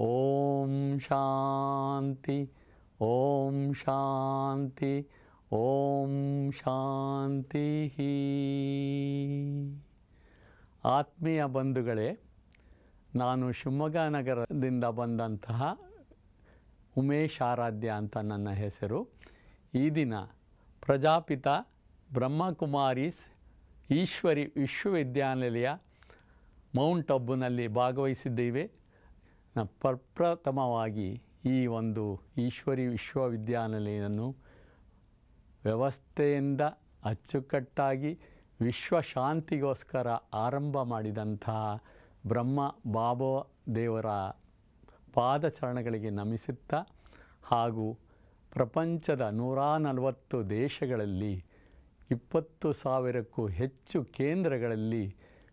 ಓಂ ಶಾಂತಿ ಓಂ ಶಾಂತಿ ಓಂ ಶಾಂತಿ. ಆತ್ಮೀಯ ಬಂಧುಗಳೇ, ನಾನು ಶಿವಮೊಗ್ಗ ನಗರದಿಂದ ಬಂದಂತಹ ಉಮೇಶ್ ಆರಾಧ್ಯ ಅಂತ ನನ್ನ ಹೆಸರು. ಈ ದಿನ ಪ್ರಜಾಪಿತ ಬ್ರಹ್ಮಕುಮಾರೀಸ್ ಈಶ್ವರಿ ವಿಶ್ವವಿದ್ಯಾನಿಲಯ ಮೌಂಟ್ ಅಬ್ಬುನಲ್ಲಿ ಭಾಗವಹಿಸಿದ್ದೇವೆ. ಪ್ರಪ್ರಥಮವಾಗಿ ಈ ಒಂದು ಈಶ್ವರಿ ವಿಶ್ವವಿದ್ಯಾನಿಲಯವನ್ನು ವ್ಯವಸ್ಥೆಯಿಂದ ಅಚ್ಚುಕಟ್ಟಾಗಿ ವಿಶ್ವಶಾಂತಿಗೋಸ್ಕರ ಆರಂಭ ಮಾಡಿದಂತಹ ಬ್ರಹ್ಮ ಬಾಬಾ ದೇವರ ಪಾದಚರಣಗಳಿಗೆ ನಮಿಸುತ್ತಾ, ಹಾಗೂ ಪ್ರಪಂಚದ 140 ದೇಶಗಳಲ್ಲಿ 20,000ಕ್ಕೂ ಹೆಚ್ಚು ಕೇಂದ್ರಗಳಲ್ಲಿ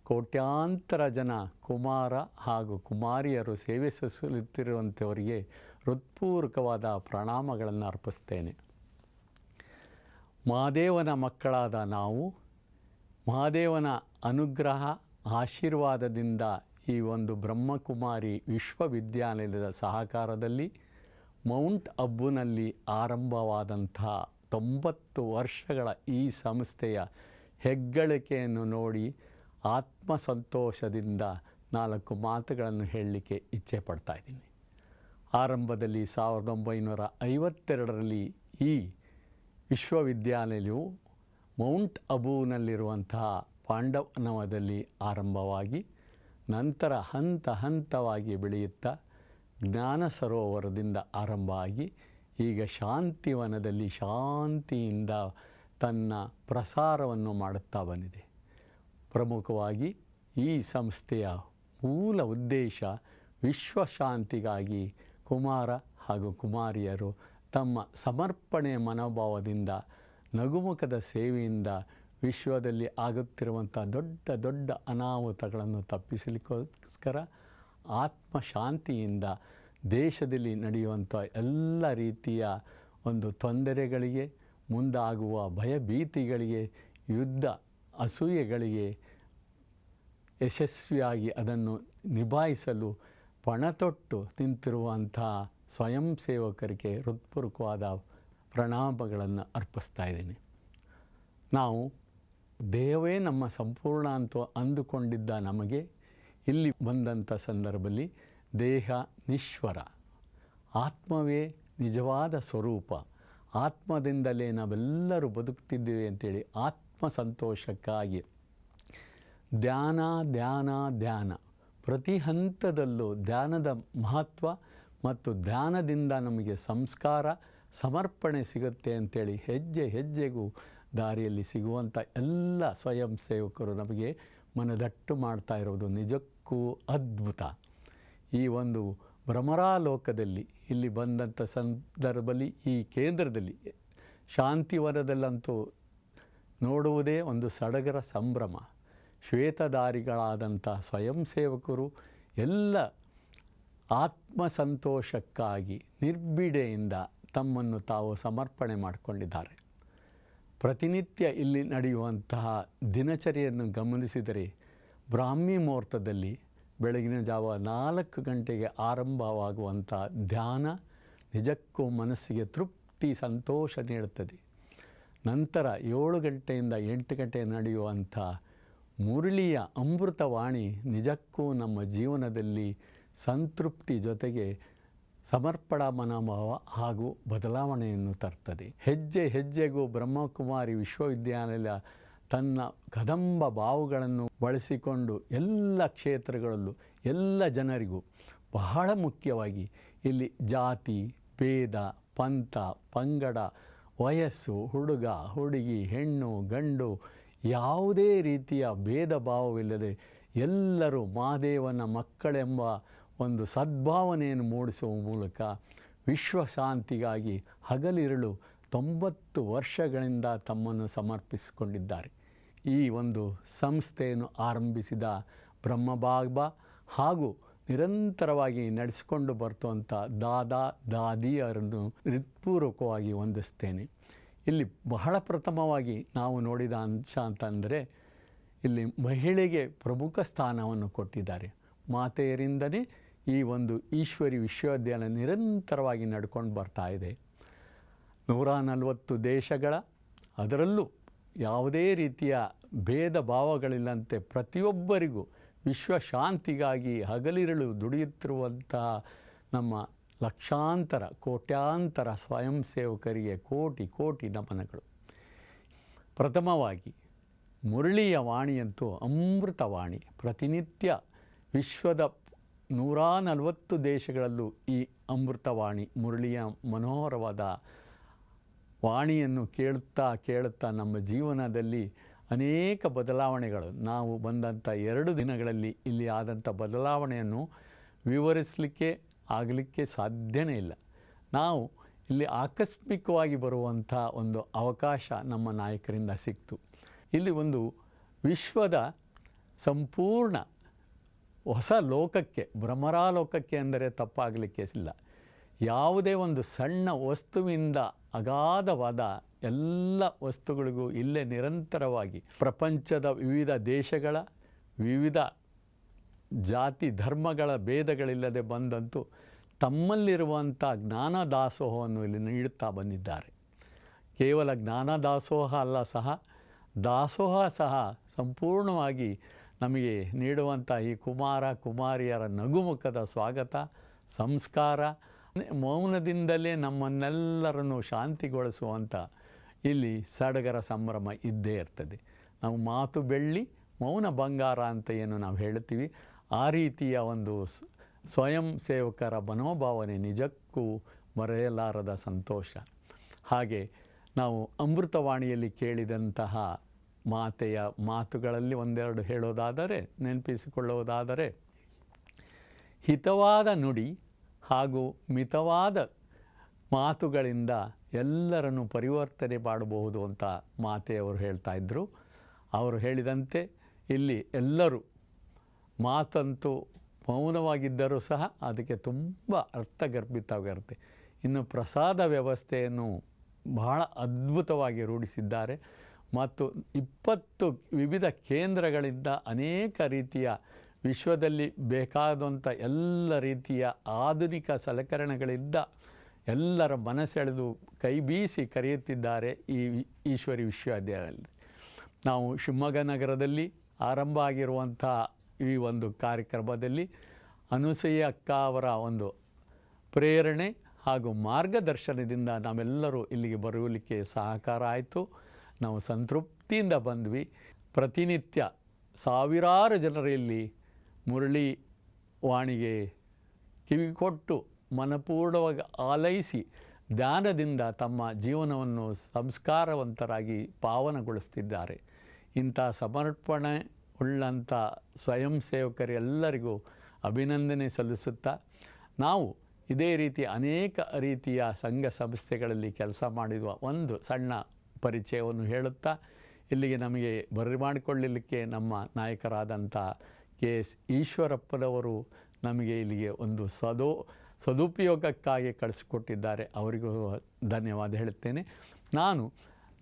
ಕೋಟ್ಯಾಂತರ ಜನ ಕುಮಾರ ಹಾಗೂ ಕುಮಾರಿಯರು ಸೇವೆ ಸಲ್ಲಿಸುತ್ತಿರುವಂಥವರಿಗೆ ಹೃತ್ಪೂರ್ವಕವಾದ ಪ್ರಣಾಮಗಳನ್ನು ಅರ್ಪಿಸ್ತೇನೆ. ಮಹಾದೇವನ ಮಕ್ಕಳಾದ ನಾವು ಮಹಾದೇವನ ಅನುಗ್ರಹ ಆಶೀರ್ವಾದದಿಂದ ಈ ಒಂದು ಬ್ರಹ್ಮಕುಮಾರಿ ವಿಶ್ವವಿದ್ಯಾನಿಲಯದ ಸಹಕಾರದಲ್ಲಿ ಮೌಂಟ್ ಅಬ್ಬುನಲ್ಲಿ ಆರಂಭವಾದಂಥ 90 ವರ್ಷಗಳ ಈ ಸಂಸ್ಥೆಯ ಹೆಗ್ಗಳಿಕೆಯನ್ನು ನೋಡಿ ಆತ್ಮಸಂತೋಷದಿಂದ 4 ಮಾತುಗಳನ್ನು ಹೇಳಲಿಕ್ಕೆ ಇಚ್ಛೆ ಪಡ್ತಾ ಇದ್ದೀನಿ. ಆರಂಭದಲ್ಲಿ 1952ರಲ್ಲಿ ಈ ವಿಶ್ವವಿದ್ಯಾನಿಲಯವು ಮೌಂಟ್ ಅಬುನಲ್ಲಿರುವಂತಹ ಪಾಂಡವನವದಲ್ಲಿ ಆರಂಭವಾಗಿ ನಂತರ ಹಂತ ಹಂತವಾಗಿ ಬೆಳೆಯುತ್ತಾ ಜ್ಞಾನ ಸರೋವರದಿಂದ ಆರಂಭ ಆಗಿ ಈಗ ಶಾಂತಿವನದಲ್ಲಿ ಶಾಂತಿಯಿಂದ ತನ್ನ ಪ್ರಸಾರವನ್ನು ಮಾಡುತ್ತಾ ಬಂದಿದೆ. ಪ್ರಮುಖವಾಗಿ ಈ ಸಂಸ್ಥೆಯ ಮೂಲ ಉದ್ದೇಶ ವಿಶ್ವಶಾಂತಿಗಾಗಿ ಕುಮಾರ ಹಾಗೂ ಕುಮಾರಿಯರು ತಮ್ಮ ಸಮರ್ಪಣೆಯ ಮನೋಭಾವದಿಂದ ನಗುಮುಖದ ಸೇವೆಯಿಂದ ವಿಶ್ವದಲ್ಲಿ ಆಗುತ್ತಿರುವಂಥ ದೊಡ್ಡ ದೊಡ್ಡ ಅನಾಹುತಗಳನ್ನು ತಪ್ಪಿಸಲಿಕ್ಕೋಸ್ಕರ ಆತ್ಮಶಾಂತಿಯಿಂದ ದೇಶದಲ್ಲಿ ನಡೆಯುವಂಥ ಎಲ್ಲ ರೀತಿಯ ಒಂದು ತೊಂದರೆಗಳಿಗೆ, ಮುಂದಾಗುವ ಭಯಭೀತಿಗಳಿಗೆ, ಯುದ್ಧ ಅಸೂಯೆಗಳಿಗೆ ಯಶಸ್ವಿಯಾಗಿ ಅದನ್ನು ನಿಭಾಯಿಸಲು ಪಣತೊಟ್ಟು ನಿಂತಿರುವಂಥ ಸ್ವಯಂ ಸೇವಕರಿಗೆ ಹೃತ್ಪೂರ್ವಕವಾದ ಪ್ರಣಾಮಗಳನ್ನು ಅರ್ಪಿಸ್ತಾ ಇದ್ದೀನಿ. ನಾವು ದೇವೇ ನಮ್ಮ ಸಂಪೂರ್ಣ ಅಂತ ಅಂದುಕೊಂಡಿದ್ದ ನಮಗೆ ಇಲ್ಲಿ ಬಂದಂಥ ಸಂದರ್ಭದಲ್ಲಿ ದೇಹ ನಿಶ್ವರ, ಆತ್ಮವೇ ನಿಜವಾದ ಸ್ವರೂಪ, ಆತ್ಮದಿಂದಲೇ ನಾವೆಲ್ಲರೂ ಬದುಕ್ತಿದ್ದೇವೆ ಅಂತೇಳಿ ಆತ್ಮಸಂತೋಷಕ್ಕಾಗಿ ಧ್ಯಾನ ಧ್ಯಾನ ಧ್ಯಾನ, ಪ್ರತಿ ಹಂತದಲ್ಲೂ ಧ್ಯಾನದ ಮಹತ್ವ ಮತ್ತು ಧ್ಯಾನದಿಂದ ನಮಗೆ ಸಂಸ್ಕಾರ ಸಮರ್ಪಣೆ ಸಿಗುತ್ತೆ ಅಂಥೇಳಿ ಹೆಜ್ಜೆ ಹೆಜ್ಜೆಗೂ ದಾರಿಯಲ್ಲಿ ಸಿಗುವಂಥ ಎಲ್ಲ ಸ್ವಯಂ ಸೇವಕರು ನಮಗೆ ಮನದಟ್ಟು ಮಾಡ್ತಾ ಇರೋದು ನಿಜಕ್ಕೂ ಅದ್ಭುತ. ಈ ಒಂದು ಭ್ರಮರಾಲೋಕದಲ್ಲಿ ಇಲ್ಲಿ ಬಂದಂಥ ಸಂದರ್ಭದಲ್ಲಿ ಈ ಕೇಂದ್ರದಲ್ಲಿ ಶಾಂತಿವನದಲ್ಲಂತೂ ನೋಡುವುದೇ ಒಂದು ಸಡಗರ ಸಂಭ್ರಮ. ಶ್ವೇತಧಾರಿಗಳಾದಂಥ ಸ್ವಯಂ ಸೇವಕರು ಎಲ್ಲ ಆತ್ಮಸಂತೋಷಕ್ಕಾಗಿ ನಿರ್ಬಿಡೆಯಿಂದ ತಮ್ಮನ್ನು ತಾವು ಸಮರ್ಪಣೆ ಮಾಡಿಕೊಂಡಿದ್ದಾರೆ. ಪ್ರತಿನಿತ್ಯ ಇಲ್ಲಿ ನಡೆಯುವಂತಹ ದಿನಚರಿಯನ್ನು ಗಮನಿಸಿದರೆ ಬ್ರಾಹ್ಮಿ ಮುಹೂರ್ತದಲ್ಲಿ ಬೆಳಗಿನ ಜಾವ 4 ಗಂಟೆಗೆ ಆರಂಭವಾಗುವಂಥ ಧ್ಯಾನ ನಿಜಕ್ಕೂ ಮನಸ್ಸಿಗೆ ತೃಪ್ತಿ ಸಂತೋಷ ನೀಡುತ್ತದೆ. ನಂತರ 7 ಗಂಟೆಯಿಂದ 8 ಗಂಟೆ ನಡೆಯುವಂಥ ಮುರಳಿಯ ಅಮೃತವಾಣಿ ನಿಜಕ್ಕೂ ನಮ್ಮ ಜೀವನದಲ್ಲಿ ಸಂತೃಪ್ತಿ ಜೊತೆಗೆ ಸಮರ್ಪಣಾ ಮನೋಭಾವ ಹಾಗೂ ಬದಲಾವಣೆಯನ್ನು ತರ್ತದೆ. ಹೆಜ್ಜೆ ಹೆಜ್ಜೆಗೂ ಬ್ರಹ್ಮಕುಮಾರಿ ವಿಶ್ವವಿದ್ಯಾನಿಲಯ ತನ್ನ ಕದಂಬ ಬಾವುಗಳನ್ನು ಬಳಸಿಕೊಂಡು ಎಲ್ಲ ಕ್ಷೇತ್ರಗಳಲ್ಲೂ ಎಲ್ಲ ಜನರಿಗೂ, ಬಹಳ ಮುಖ್ಯವಾಗಿ ಇಲ್ಲಿ ಜಾತಿ ಭೇದ, ಪಂಥ ಪಂಗಡ, ವಯಸ್ಸು, ಹುಡುಗ ಹುಡುಗಿ, ಹೆಣ್ಣು ಗಂಡು ಯಾವುದೇ ರೀತಿಯ ಭೇದ ಭಾವವಿಲ್ಲದೆ ಎಲ್ಲರೂ ಮಹಾದೇವನ ಮಕ್ಕಳೆಂಬ ಒಂದು ಸದ್ಭಾವನೆಯನ್ನು ಮೂಡಿಸುವ ಮೂಲಕ ವಿಶ್ವಶಾಂತಿಗಾಗಿ ಹಗಲಿರುಳು 90 ವರ್ಷಗಳಿಂದ ತಮ್ಮನ್ನು ಸಮರ್ಪಿಸಿಕೊಂಡಿದ್ದಾರೆ. ಈ ಒಂದು ಸಂಸ್ಥೆಯನ್ನು ಆರಂಭಿಸಿದ ಬ್ರಹ್ಮಬಾಬಾ ಹಾಗೂ ನಿರಂತರವಾಗಿ ನಡೆಸಿಕೊಂಡು ಬರ್ತುವಂಥ ದಾದಾ ದಾದಿಯರನ್ನು ಹೃತ್ಪೂರ್ವಕವಾಗಿ ವಂದಿಸ್ತೇನೆ. ಇಲ್ಲಿ ಬಹಳ ಪ್ರಥಮವಾಗಿ ನಾವು ನೋಡಿದ ಅಂಶ ಅಂತಂದರೆ ಇಲ್ಲಿ ಮಹಿಳೆಗೆ ಪ್ರಮುಖ ಸ್ಥಾನವನ್ನು ಕೊಟ್ಟಿದ್ದಾರೆ. ಮಾತೆಯರಿಂದಲೇ ಈ ಒಂದು ಈಶ್ವರಿ ವಿಶ್ವವಿದ್ಯಾಲಯ ನಿರಂತರವಾಗಿ ನಡ್ಕೊಂಡು ಬರ್ತಾ ಇದೆ. 140 ದೇಶಗಳ, ಅದರಲ್ಲೂ ಯಾವುದೇ ರೀತಿಯ ಭೇದ ಭಾವಗಳಿಲ್ಲಂತೆ ಪ್ರತಿಯೊಬ್ಬರಿಗೂ ವಿಶ್ವಶಾಂತಿಗಾಗಿ ಹಗಲಿರುಳು ದುಡಿಯುತ್ತಿರುವಂತಹ ನಮ್ಮ ಲಕ್ಷಾಂತರ ಕೋಟ್ಯಾಂತರ ಸ್ವಯಂ ಸೇವಕರಿಗೆ ಕೋಟಿ ಕೋಟಿ ನಮನಗಳು. ಪ್ರಥಮವಾಗಿ ಮುರಳಿಯ ವಾಣಿಯಂತೂ ಅಮೃತವಾಣಿ. ಪ್ರತಿನಿತ್ಯ ವಿಶ್ವದ 140 ದೇಶಗಳಲ್ಲೂ ಈ ಅಮೃತವಾಣಿ ಮುರಳಿಯ ಮನೋಹರವಾದ ವಾಣಿಯನ್ನು ಕೇಳುತ್ತಾ ನಮ್ಮ ಜೀವನದಲ್ಲಿ ಅನೇಕ ಬದಲಾವಣೆಗಳು, ನಾವು ಬಂದಂಥ 2 ದಿನಗಳಲ್ಲಿ ಇಲ್ಲಿ ಆದಂಥ ಬದಲಾವಣೆಯನ್ನು ವಿವರಿಸಲಿಕ್ಕೆ ಆಗಲಿಕ್ಕೆ ಸಾಧ್ಯನೇ ಇಲ್ಲ. ನಾವು ಇಲ್ಲಿ ಆಕಸ್ಮಿಕವಾಗಿ ಬರುವಂಥ ಒಂದು ಅವಕಾಶ ನಮ್ಮ ನಾಯಕರಿಂದ ಸಿಕ್ತು. ಇಲ್ಲಿ ಒಂದು ವಿಶ್ವದ ಸಂಪೂರ್ಣ ಹೊಸ ಲೋಕಕ್ಕೆ, ಭ್ರಮರಾಲೋಕಕ್ಕೆ ಅಂದರೆ ತಪ್ಪಾಗಲಿಕ್ಕೆ ಇಲ್ಲ. ಯಾವುದೇ ಒಂದು ಸಣ್ಣ ವಸ್ತುವಿಂದ ಅಗಾಧವಾದ ಎಲ್ಲ ವಸ್ತುಗಳಿಗೂ ಇಲ್ಲೇ ನಿರಂತರವಾಗಿ ಪ್ರಪಂಚದ ವಿವಿಧ ದೇಶಗಳ ವಿವಿಧ ಜಾತಿ ಧರ್ಮಗಳ ಭೇದಗಳಿಲ್ಲದೆ ಬಂದಂತೂ ತಮ್ಮಲ್ಲಿರುವಂಥ ಜ್ಞಾನ ದಾಸೋಹವನ್ನು ಇಲ್ಲಿ ನೀಡುತ್ತಾ ಬಂದಿದ್ದಾರೆ. ಕೇವಲ ಜ್ಞಾನ ದಾಸೋಹ ಅಲ್ಲ, ದಾಸೋಹ ಸಹ ಸಂಪೂರ್ಣವಾಗಿ ನಮಗೆ ನೀಡುವಂಥ ಈ ಕುಮಾರ ಕುಮಾರಿಯರ ನಗುಮುಖದ ಸ್ವಾಗತ, ಸಂಸ್ಕಾರ, ಮೌನದಿಂದಲೇ ನಮ್ಮನ್ನೆಲ್ಲರನ್ನು ಶಾಂತಿಗೊಳಿಸುವಂಥ ಇಲ್ಲಿ ಸಡಗರ ಸಂಭ್ರಮ ಇದ್ದೇ ಇರ್ತದೆ. ನಾವು ಮಾತು ಬೆಳ್ಳಿ ಮೌನ ಬಂಗಾರ ಅಂತ ಏನು ನಾವು ಹೇಳ್ತೀವಿ, ಆ ರೀತಿಯ ಒಂದು ಸ್ವಯಂ ಸೇವಕರ ಮನೋಭಾವನೆ ನಿಜಕ್ಕೂ ಮರೆಯಲಾರದ ಸಂತೋಷ. ಹಾಗೆ ನಾವು ಅಮೃತವಾಣಿಯಲ್ಲಿ ಕೇಳಿದಂತಹ ಮಾತೆಯ ಮಾತುಗಳಲ್ಲಿ ಒಂದೆರಡು ಹೇಳೋದಾದರೆ, ನೆನಪಿಸಿಕೊಳ್ಳೋದಾದರೆ, ಹಿತವಾದ ನುಡಿ ಹಾಗೂ ಮಿತವಾದ ಮಾತುಗಳಿಂದ ಎಲ್ಲರನ್ನು ಪರಿವರ್ತನೆ ಮಾಡಬಹುದು ಅಂತ ಮಾತೆಯವರು ಹೇಳ್ತಾ ಇದ್ದರು. ಅವರು ಹೇಳಿದಂತೆ ಇಲ್ಲಿ ಎಲ್ಲರೂ ಮಾತಂತೂ ಮೌನವಾಗಿದ್ದರೂ ಸಹ ಅದಕ್ಕೆ ತುಂಬ ಅರ್ಥಗರ್ಭಿತವಾಗಿರುತ್ತೆ. ಇನ್ನು ಪ್ರಸಾದ ವ್ಯವಸ್ಥೆಯನ್ನು ಬಹಳ ಅದ್ಭುತವಾಗಿ ರೂಢಿಸಿದ್ದಾರೆ ಮತ್ತು 20 ವಿವಿಧ ಕೇಂದ್ರಗಳಿಂದ ಅನೇಕ ರೀತಿಯ ವಿಶ್ವದಲ್ಲಿ ಬೇಕಾದಂಥ ಎಲ್ಲ ರೀತಿಯ ಆಧುನಿಕ ಸಲಕರಣೆಗಳಿಂದ ಎಲ್ಲರ ಮನಸೆಳೆದು ಕೈ ಬೀಸಿ ಕರೆಯುತ್ತಿದ್ದಾರೆ ಈ ಈಶ್ವರಿ ವಿಶ್ವವಿದ್ಯಾಲಯದಲ್ಲಿ. ನಾವು ಶಿವಮೊಗ್ಗ ನಗರದಲ್ಲಿ ಆರಂಭ ಆಗಿರುವಂಥ ಈ ಒಂದು ಕಾರ್ಯಕ್ರಮದಲ್ಲಿ ಅನುಸೂಯ ಅಕ್ಕ ಅವರ ಒಂದು ಪ್ರೇರಣೆ ಹಾಗೂ ಮಾರ್ಗದರ್ಶನದಿಂದ ನಾವೆಲ್ಲರೂ ಇಲ್ಲಿಗೆ ಬರಲಿಕ್ಕೆ ಸಹಕಾರ ಆಯಿತು. ನಾವು ಸಂತೃಪ್ತಿಯಿಂದ ಬಂದ್ವಿ. ಪ್ರತಿನಿತ್ಯ ಸಾವಿರಾರು ಜನರಲ್ಲಿ ಮುರಳಿ ವಾಣಿಗೆ ಕಿವಿಕೊಟ್ಟು ಮನಪೂರ್ಣವಾಗಿ ಆಲೈಸಿ ಧ್ಯಾನದಿಂದ ತಮ್ಮ ಜೀವನವನ್ನು ಸಂಸ್ಕಾರವಂತರಾಗಿ ಪಾವನಗೊಳಿಸ್ತಿದ್ದಾರೆ. ಇಂಥ ಸಮರ್ಪಣೆ ಉಳ್ಳಂಥ ಸ್ವಯಂ ಸೇವಕರೆಲ್ಲರಿಗೂ ಅಭಿನಂದನೆ ಸಲ್ಲಿಸುತ್ತಾ, ನಾವು ಇದೇ ರೀತಿ ಅನೇಕ ರೀತಿಯ ಸಂಘ ಸಂಸ್ಥೆಗಳಲ್ಲಿ ಕೆಲಸ ಮಾಡಿರುವ ಒಂದು ಸಣ್ಣ ಪರಿಚಯವನ್ನು ಹೇಳುತ್ತಾ, ಇಲ್ಲಿಗೆ ನಮಗೆ ಬರಮಾಡಿಕೊಳ್ಳಲಿಕ್ಕೆ ನಮ್ಮ ನಾಯಕರಾದಂಥ KS ಈಶ್ವರಪ್ಪನವರು ನಮಗೆ ಇಲ್ಲಿಗೆ ಒಂದು ಸದುಪಯೋಗಕ್ಕಾಗಿ ಕಳಿಸಿಕೊಟ್ಟಿದ್ದಾರೆ. ಅವರಿಗೂ ಧನ್ಯವಾದ ಹೇಳುತ್ತೇನೆ. ನಾನು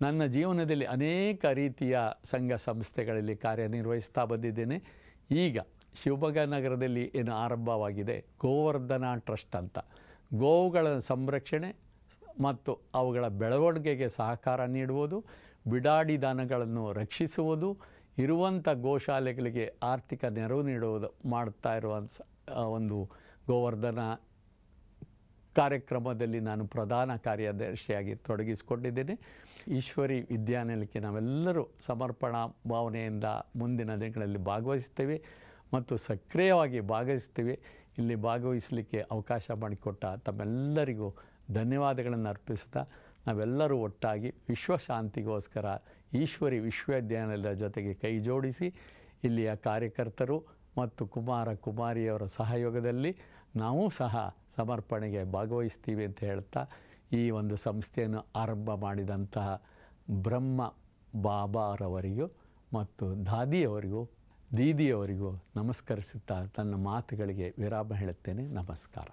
ನನ್ನ ಜೀವನದಲ್ಲಿ ಅನೇಕ ರೀತಿಯ ಸಂಘ ಸಂಸ್ಥೆಗಳಲ್ಲಿ ಕಾರ್ಯನಿರ್ವಹಿಸ್ತಾ ಬಂದಿದ್ದೇನೆ. ಈಗ ಶಿವಮೊಗ್ಗ ನಗರದಲ್ಲಿ ಏನು ಆರಂಭವಾಗಿದೆ ಗೋವರ್ಧನ ಟ್ರಸ್ಟ್ ಅಂತ, ಗೋವುಗಳ ಸಂರಕ್ಷಣೆ ಮತ್ತು ಅವುಗಳ ಬೆಳವಣಿಗೆಗೆ ಸಹಕಾರ ನೀಡುವುದು, ಬಿಡಾಡಿ ದನಗಳನ್ನು ರಕ್ಷಿಸುವುದು, ಇರುವಂಥ ಗೋಶಾಲೆಗಳಿಗೆ ಆರ್ಥಿಕ ನೆರವು ನೀಡುವುದು ಮಾಡ್ತಾ ಇರುವ ಒಂದು ಗೋವರ್ಧನ ಕಾರ್ಯಕ್ರಮದಲ್ಲಿ ನಾನು ಪ್ರಧಾನ ಕಾರ್ಯದರ್ಶಿಯಾಗಿ ತೊಡಗಿಸಿಕೊಂಡಿದ್ದೇನೆ. ಈಶ್ವರಿ ವಿದ್ಯಾನಿಲಯಕ್ಕೆ ನಾವೆಲ್ಲರೂ ಸಮರ್ಪಣಾ ಭಾವನೆಯಿಂದ ಮುಂದಿನ ದಿನಗಳಲ್ಲಿ ಭಾಗವಹಿಸ್ತೇವೆ ಮತ್ತು ಸಕ್ರಿಯವಾಗಿ ಭಾಗವಹಿಸ್ತೇವೆ. ಇಲ್ಲಿ ಭಾಗವಹಿಸಲಿಕ್ಕೆ ಅವಕಾಶ ಮಾಡಿಕೊಟ್ಟ ತಮ್ಮೆಲ್ಲರಿಗೂ ಧನ್ಯವಾದಗಳನ್ನು ಅರ್ಪಿಸುತ್ತಾ, ನಾವೆಲ್ಲರೂ ಒಟ್ಟಾಗಿ ವಿಶ್ವಶಾಂತಿಗೋಸ್ಕರ ಈಶ್ವರಿ ವಿಶ್ವವಿದ್ಯಾನಿಲಯದ ಜೊತೆಗೆ ಕೈ ಜೋಡಿಸಿ ಇಲ್ಲಿಯ ಕಾರ್ಯಕರ್ತರು ಮತ್ತು ಕುಮಾರ ಕುಮಾರಿಯವರ ಸಹಯೋಗದಲ್ಲಿ ನಾವು ಸಹ ಸಮರ್ಪಣೆಗೆ ಭಾಗವಹಿಸ್ತೀವಿ ಅಂತ ಹೇಳ್ತಾ, ಈ ಒಂದು ಸಂಸ್ಥೆಯನ್ನು ಆರಂಭ ಮಾಡಿದಂತಹ ಬ್ರಹ್ಮ ಬಾಬಾರವರಿಗೂ ಮತ್ತು ದಾದಿಯವರಿಗೂ ದೀದಿಯವರಿಗೂ ನಮಸ್ಕರಿಸುತ್ತಾ ನನ್ನ ಮಾತುಗಳಿಗೆ ವಿರಾಮ ಹೇಳುತ್ತೇನೆ. ನಮಸ್ಕಾರ.